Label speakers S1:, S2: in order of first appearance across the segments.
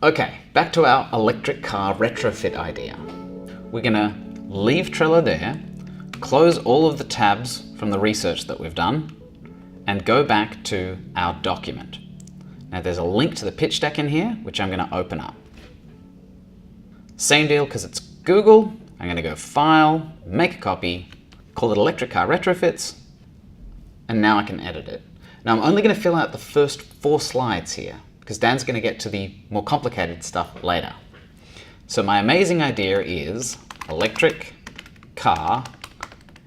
S1: Okay, back to our electric car retrofit idea. We're gonna leave Trello there, close all of the tabs from the research that we've done, and go back to our document. Now there's a link to the pitch deck in here, which I'm gonna open up. Same deal, because it's Google. I'm gonna go File, make a copy, call it Electric Car Retrofits, and now I can edit it. Now I'm only gonna fill out the first 4 slides here, because Dan's gonna get to the more complicated stuff later. So my amazing idea is Electric Car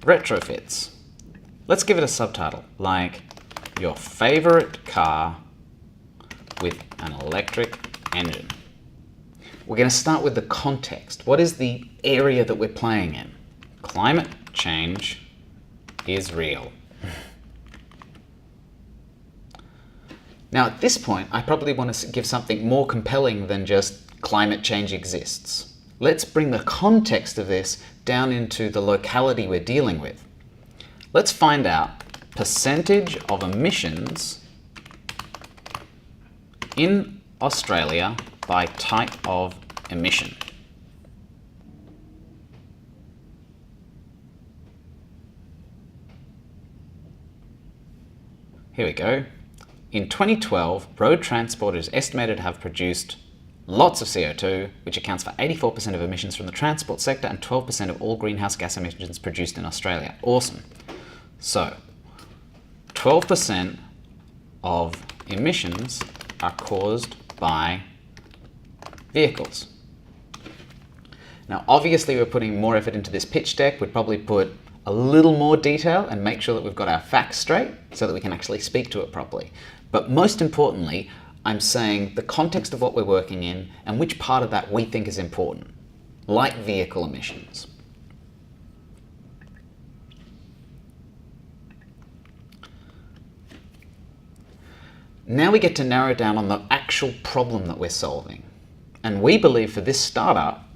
S1: Retrofits. Let's give it a subtitle, like your favorite car with an electric engine. We're going to start with the context. What is the area that we're playing in? Climate change is real. Now at this point, I probably want to give something more compelling than just climate change exists. Let's bring the context of this down into the locality we're dealing with. Let's find out percentage of emissions in Australia by type of emission. Here we go. In 2012, road transport is estimated to have produced lots of CO2, which accounts for 84% of emissions from the transport sector and 12% of all greenhouse gas emissions produced in Australia. Awesome. So, 12% of emissions are caused by vehicles. Now, obviously, we're putting more effort into this pitch deck. We'd probably put a little more detail and make sure that we've got our facts straight so that we can actually speak to it properly. But most importantly, I'm saying the context of what we're working in and which part of that we think is important, like vehicle emissions. Now we get to narrow down on the actual problem that we're solving. And we believe for this startup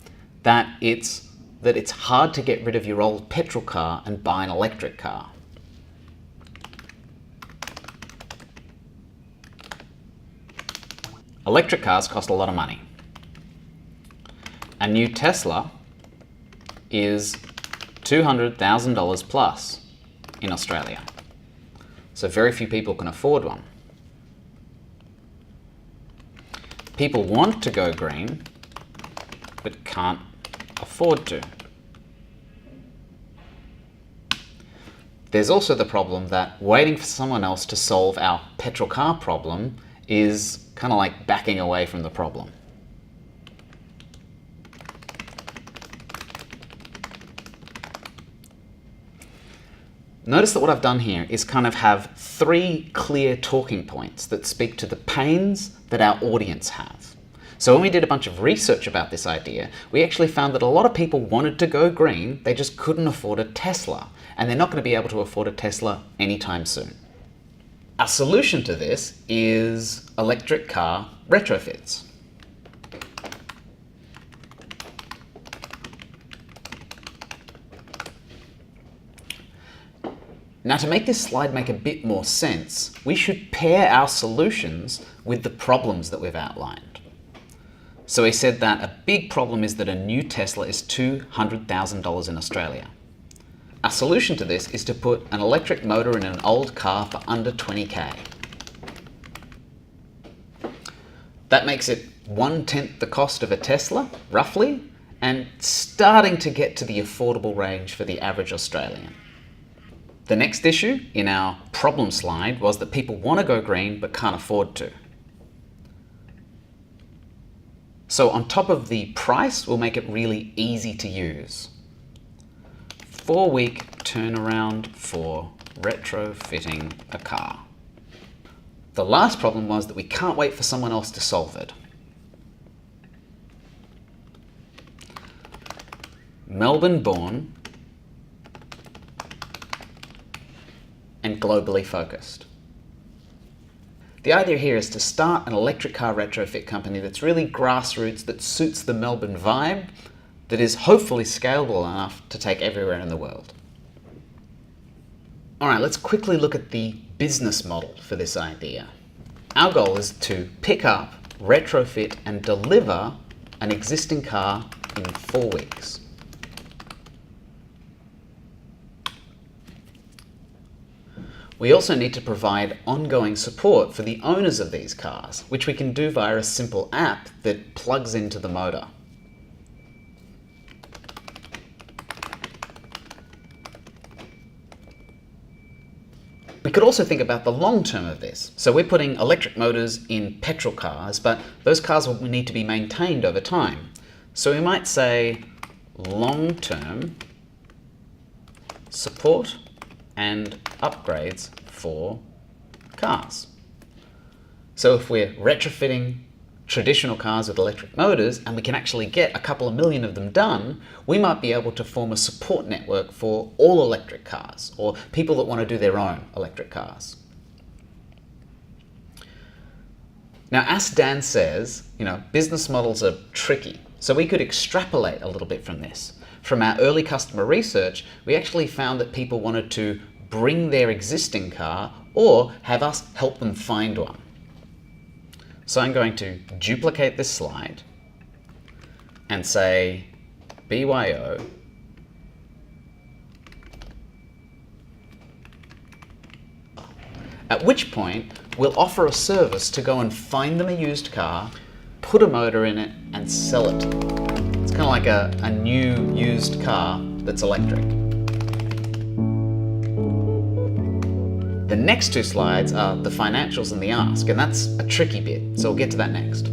S1: that it's hard to get rid of your old petrol car and buy an electric car. Electric cars cost a lot of money. A new Tesla is $200,000 plus in Australia. So very few people can afford one. People want to go green, but can't afford to. There's also the problem that waiting for someone else to solve our petrol car problem is kind of like backing away from the problem. Notice that what I've done here is kind of have 3 clear talking points that speak to the pains that our audience have. So when we did a bunch of research about this idea, we actually found that a lot of people wanted to go green, they just couldn't afford a Tesla, and they're not going to be able to afford a Tesla anytime soon. Our solution to this is electric car retrofits. Now, to make this slide make a bit more sense, we should pair our solutions with the problems that we've outlined. So we said that a big problem is that a new Tesla is $200,000 in Australia. Our solution to this is to put an electric motor in an old car for under 20K. That makes it 1/10 the cost of a Tesla, roughly, and starting to get to the affordable range for the average Australian. The next issue in our problem slide was that people want to go green but can't afford to. So on top of the price, we'll make it really easy to use. 4-week turnaround for retrofitting a car. The last problem was that we can't wait for someone else to solve it. Melbourne-born and globally focused. The idea here is to start an electric car retrofit company that's really grassroots, that suits the Melbourne vibe, that is hopefully scalable enough to take everywhere in the world. All right, let's quickly look at the business model for this idea. Our goal is to pick up retrofit and deliver an existing car in 4 weeks. We also need to provide ongoing support for the owners of these cars, which we can do via a simple app that plugs into the motor. We could also think about the long term of this. So we're putting electric motors in petrol cars, but those cars will need to be maintained over time. So we might say long-term support and upgrades for cars. So if we're retrofitting traditional cars with electric motors and we can actually get a couple of million of them done, we might be able to form a support network for all electric cars or people that want to do their own electric cars. Now, as Dan says, business models are tricky. So we could extrapolate a little bit from this. From our early customer research, we actually found that people wanted to bring their existing car or have us help them find one. So I'm going to duplicate this slide and say BYO at which point we'll offer a service to go and find them a used car, put a motor in it and sell it to them. It's kind of like a new used car that's electric. The next 2 slides are the financials and the ask, and that's a tricky bit, so we'll get to that next.